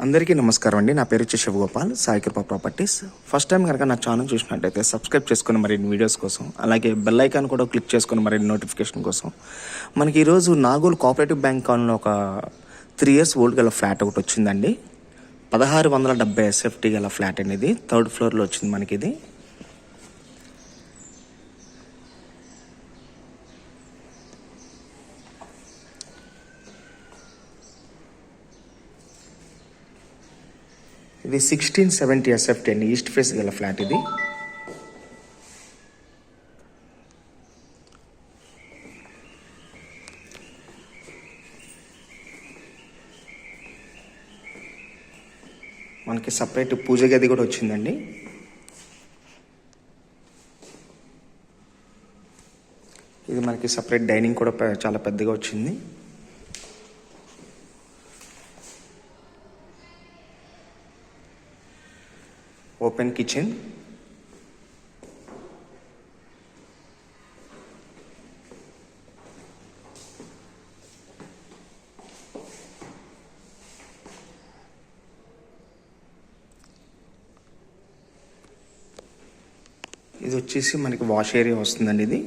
అందరికీ నమస్కారం అండి. నా పేరు శివగోపాల్, సాయి కృప ప్రాపర్టీస్. ఫస్ట్ టైం కనుక నా ఛానల్ చూసినట్టయితే సబ్స్క్రైబ్ చేసుకుని మరిన్ని వీడియోస్ కోసం, అలాగే బెల్ ఐకాన్ కూడా క్లిక్ చేసుకుని మరిన్ని నోటిఫికేషన్ కోసం. మనకి ఈరోజు నాగోల్ కోఆపరేటివ్ బ్యాంక్ కాలనీలో ఒక 3 years ఓల్డ్ గల ఫ్లాట్ ఒకటి వచ్చిందండి. 1670 SFT గల ఫ్లాట్ అనేది 3rd floorలో వచ్చింది మనకి ఇది. ఇది 1670 SFT అండి, ఈస్ట్ ఫేస్ గల ఫ్లాట్ ఇది. మనకి సపరేట్ పూజ గది కూడా వచ్చిందండి. ఇది మనకి సపరేట్ డైనింగ్ కూడా చాలా పెద్దగా వచ్చింది. ఓపెన్ కిచెన్, ఇది వచ్చేసి మనకి వాష్ ఏరియా వస్తుందండి. ఇది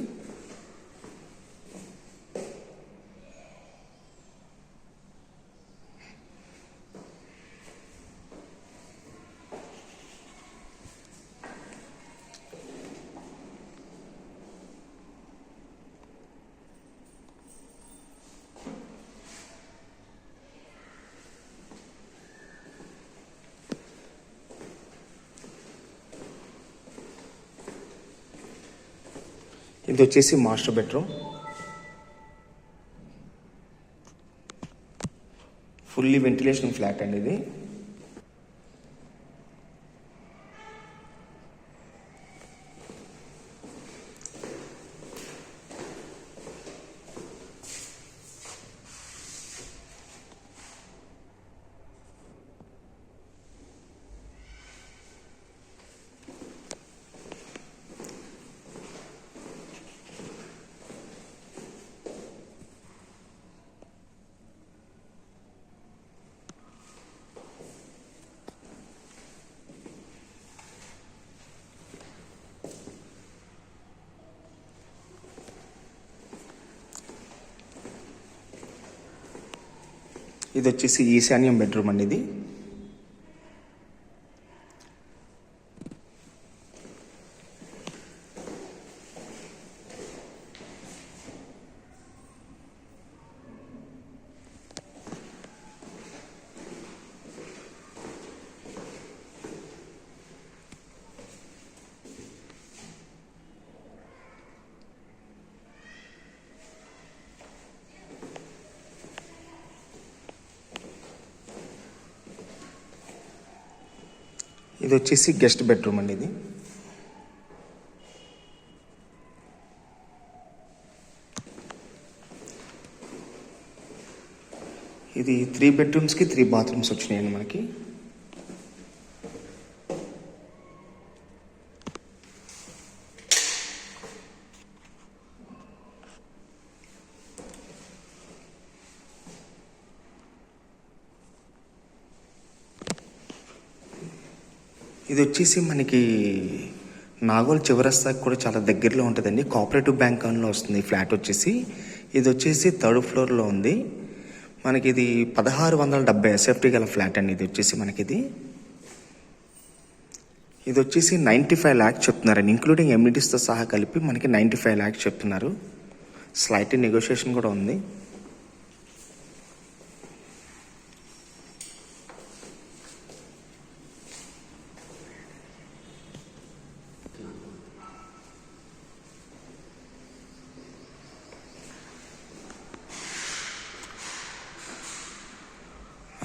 ఇది వచ్చేసి master bedroom. Fully ventilation flat అండి ఇది. ఇది వచ్చేసి ఈశాన్యం బెడ్రూమ్ అండి. ఇది ఇది వచ్చేసి గెస్ట్ బెడ్రూమ్ అండి. ఇది 3 bedrooms కి 3 bathrooms వచ్చినాయండి మనకి. ఇది వచ్చేసి మనకి నాగోల్ చివరస్తాకి కూడా చాలా దగ్గరలో ఉంటుందండి. కోఆపరేటివ్ బ్యాంక్ కాలనీలో వస్తుంది ఈ ఫ్లాట్ వచ్చేసి. ఇది వచ్చేసి 3rd floorలో ఉంది మనకి. ఇది 1670 SFT గల ఫ్లాట్ అండి. ఇది వచ్చేసి మనకి ఇది వచ్చేసి 95 lakhs చెప్తున్నారండి, ఇంక్లూడింగ్ ఎమ్యూనిటీస్తో సహా కలిపి మనకి 95 lakhs చెప్తున్నారు. స్లైట్ నెగోషియేషన్ కూడా ఉంది.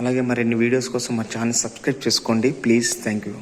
అలాగే మరిన్ని వీడియోస్ కోసం మా ఛానల్ సబ్స్క్రైబ్ చేసుకోండి ప్లీజ్. Thank you.